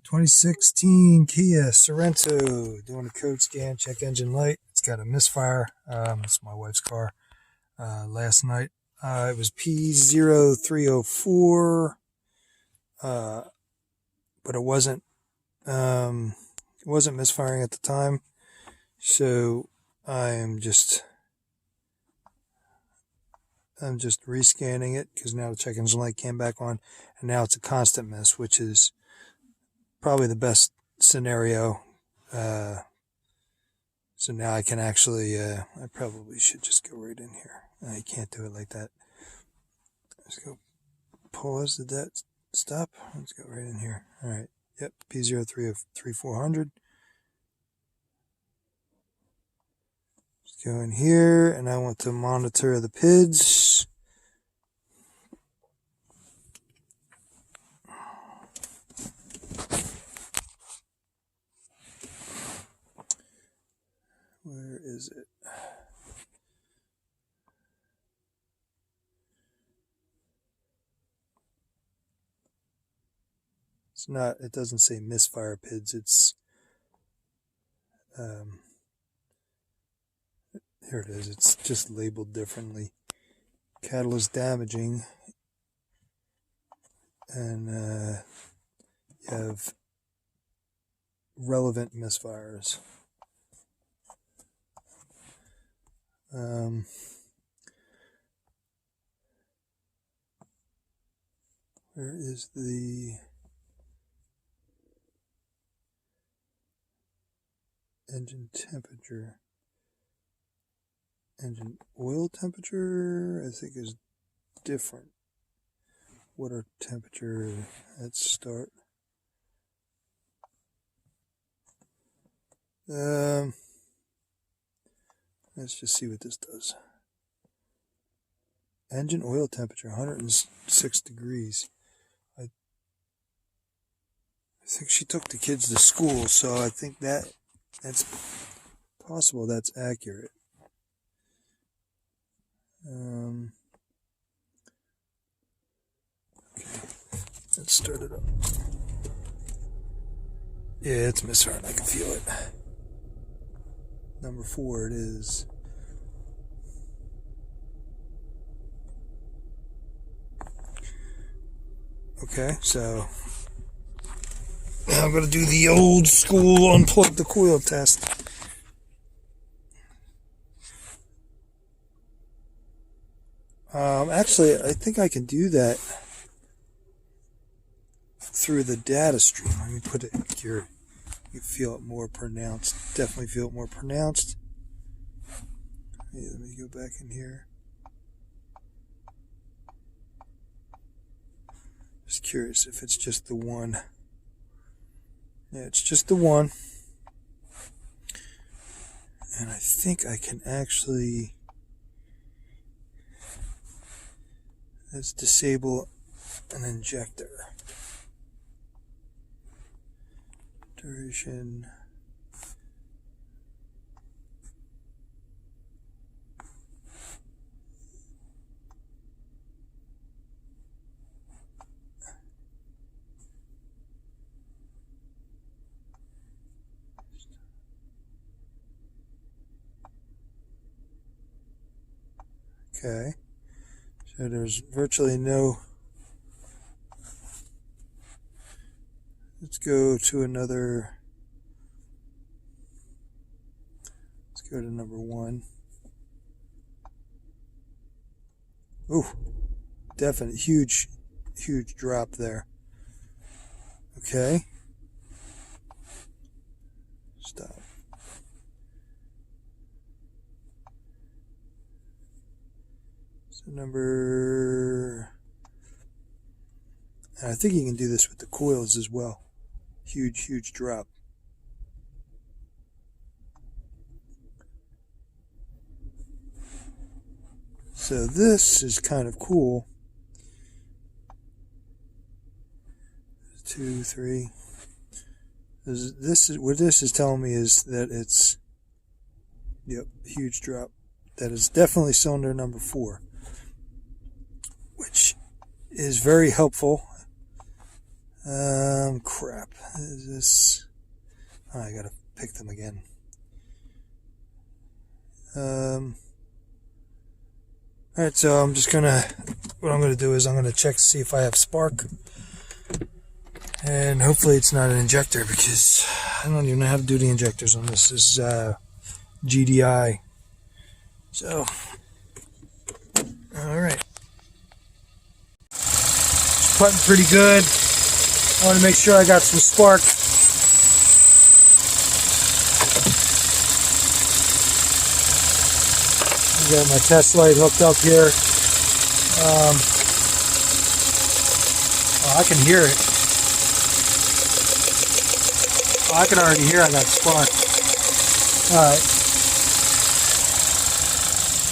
2016 Kia Sorento, doing a code scan, check engine light. It's got a misfire. It's my wife's car. Last night, it was P0304, but it wasn't misfiring at the time. So I'm just rescanning it because now the check engine light came back on, and now it's a constant miss, which is probably the best scenario. So now I can actually, I probably should just go right in here. I can't do it like that. Let's go pause. Did that stop? Let's go right in here. All right. Yep. P030400. Let's go in here, and I want to monitor the PIDs. Where is it? It's not, it doesn't say misfire PIDs. It's, here it is. It's just labeled differently. Catalyst damaging. And you have relevant misfires. Where is the engine temperature? Engine oil temperature, I think, is different. Water temperature at start. Let's just see what this does. Engine oil temperature, 106 degrees. I think she took the kids to school, so I think that's possible that's accurate. Okay, let's start it up. Yeah, it's misfiring. I can feel it. Number 4 it is. Okay, so now I'm going to do the old school unplug the coil test. Actually, I think I can do that through the data stream. Let me put it here. You feel it more pronounced. Definitely feel it more pronounced. Hey, let me go back in here. Just curious if it's just the one. Yeah, it's just the one. And I think I can actually, let's disable an injector. Duration. Okay, so there's virtually no. Let's go to another. Let's go to number 1. Ooh, definite huge drop there. Okay. Stop. So number, and I think you can do this with the coils as well. Huge drop. So this is kind of cool. 2, 3. This is what this is telling me is that it's, yep, huge drop. That is definitely cylinder number 4, which is very helpful. Crap. Is this... Oh, I gotta pick them again. Alright, so I'm just gonna... What I'm gonna do is I'm gonna check to see if I have spark. And hopefully it's not an injector, because I don't even know how to do the injectors on this. This is GDI. So, alright. It's putting pretty good. I want to make sure I got some spark. I got my test light hooked up here. Oh, I can hear it. Oh, I can already hear I got spark. Alright.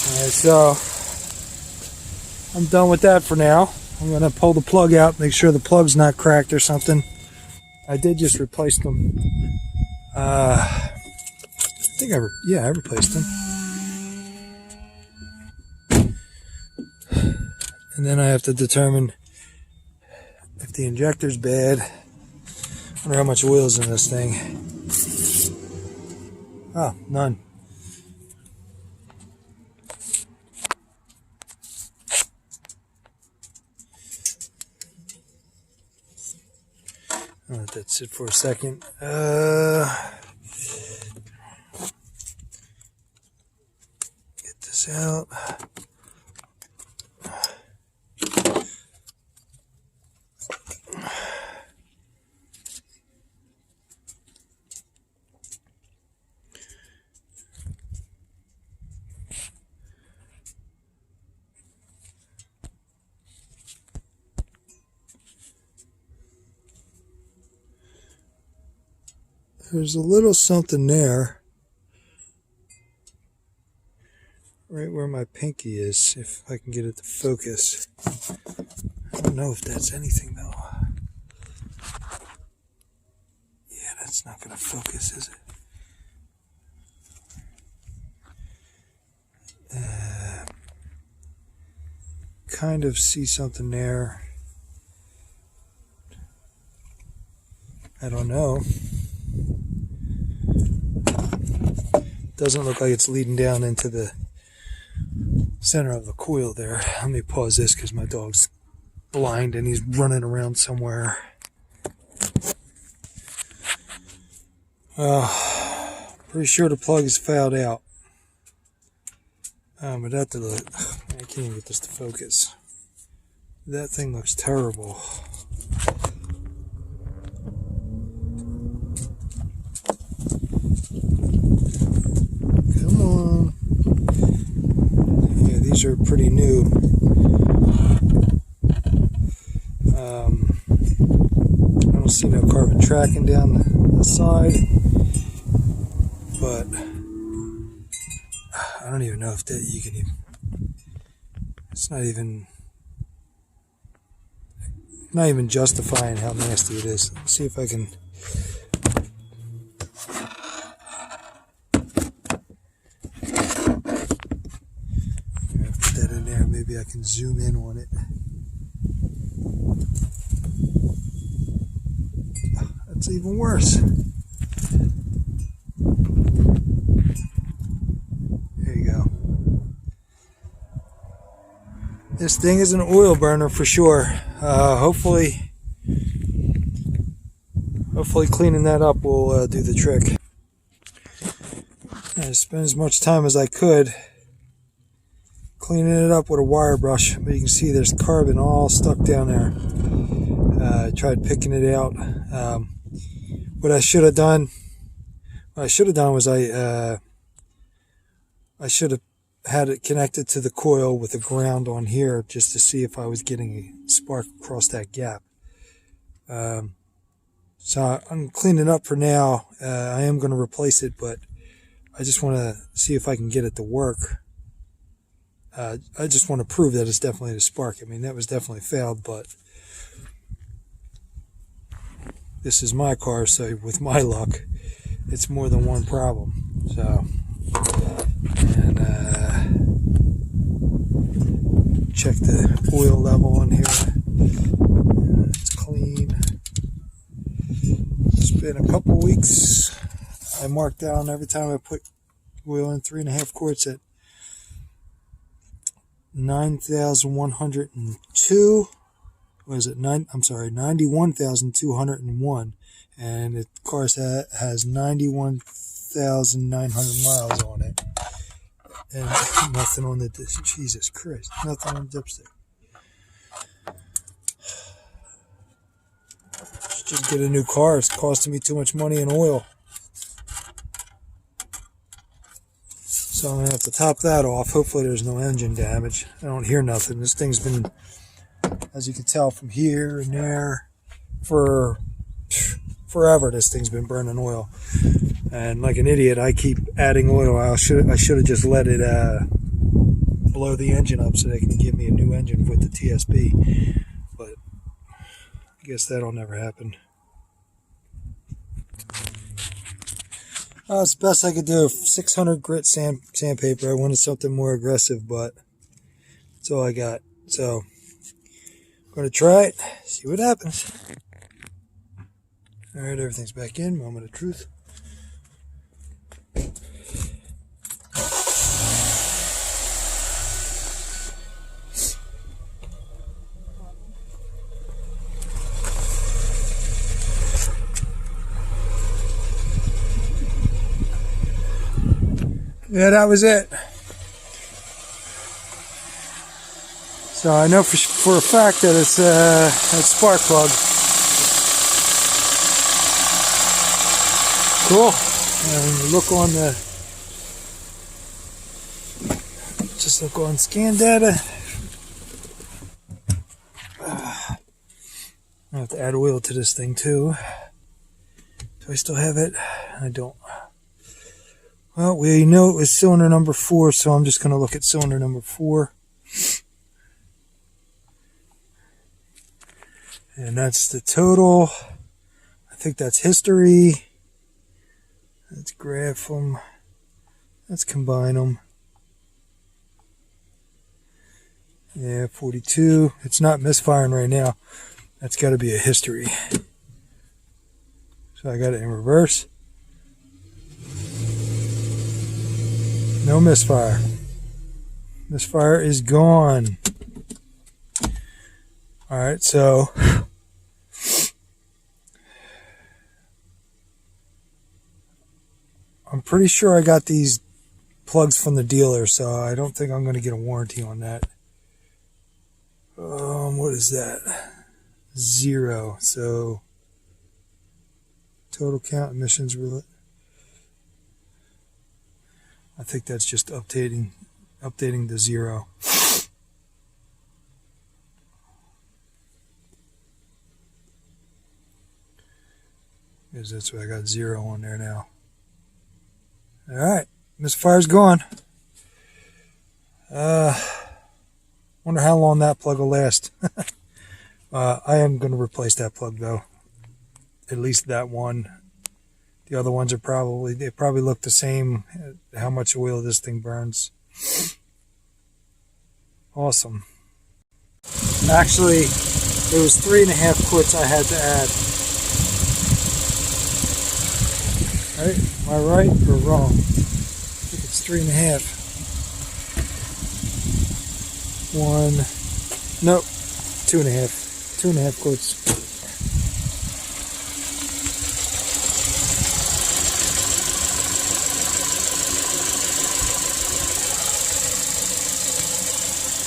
Alright, so I'm done with that for now. I'm going to pull the plug out, make sure the plug's not cracked or something. I did just replace them. I think I replaced them. And then I have to determine if the injector's bad. I wonder how much oil's in this thing. Oh, none. I'll let that sit for a second. Get this out. There's a little something there, right where my pinky is, if I can get it to focus. I don't know if that's anything though. Yeah, that's not going to focus, is it? Kind of see something there. I don't know. Doesn't look like it's leading down into the center of the coil there. Let me pause this because my dog's blind and he's running around somewhere. Pretty sure the plug is fouled out. But that I can't even get this to focus. That thing looks terrible. Come on. Yeah, these are pretty new. I don't see no carbon tracking down the side, but I don't even know if that you can even. It's not even justifying how nasty it is. Let's see if I can. Put that in there. Maybe I can zoom in on it. That's even worse. There you go. This thing is an oil burner for sure. Hopefully cleaning that up will do the trick. I spent as much time as I could cleaning it up with a wire brush, but you can see there's carbon all stuck down there. I tried picking it out. What I should have done was I should have had it connected to the coil with a ground on here just to see if I was getting a spark across that gap. So I'm cleaning it up for now. I am going to replace it, but I just want to see if I can get it to work. I just want to prove that it's definitely the spark. I mean, that was definitely failed, but this is my car, so with my luck, it's more than one problem. So, and check the oil level on here. It's clean. been a couple weeks. I marked down every time I put oil in 3.5 quarts at 9,102. Was it 91,201, and the car has 91,900 miles on it, and nothing on the Jesus Christ, nothing on the dipstick. Just get a new car. It's costing me too much money in oil. So I'm going to have to top that off. Hopefully there's no engine damage. I don't hear nothing. This thing's been, as you can tell from here and there, for forever this thing's been burning oil. And like an idiot, I keep adding oil. I should have just let it blow the engine up so they can give me a new engine with the TSB. But I guess that'll never happen. It's the best I could do. 600 grit sandpaper. I wanted something more aggressive, but that's all I got. So I'm going to try it, see what happens. All right, everything's back in. Moment of truth. Yeah, that was it. So I know for a fact that it's a spark plug. Cool. And look on look on scan data. I have to add oil to this thing too. Do I still have it? I don't. Well, we know it was cylinder number 4, so I'm just going to look at cylinder number 4. And that's the total. I think that's history. Let's graph them. Let's combine them. Yeah, 42. It's not misfiring right now. That's got to be a history. So I got it in reverse. No misfire. Misfire is gone. Alright, so I'm pretty sure I got these plugs from the dealer, so I don't think I'm going to get a warranty on that. What is that? 0. So total count emissions. I think that's just updating the 0. Because that's why I got 0 on there now. Alright, misfire's gone. Wonder how long that plug will last. I am going to replace that plug though. At least that one. The other ones are they probably look the same, how much oil this thing burns. Awesome. Actually, it was 3.5 quarts I had to add. Right? Am I right or wrong? I think it's 3.5. 1, nope, 2.5. 2.5 quarts.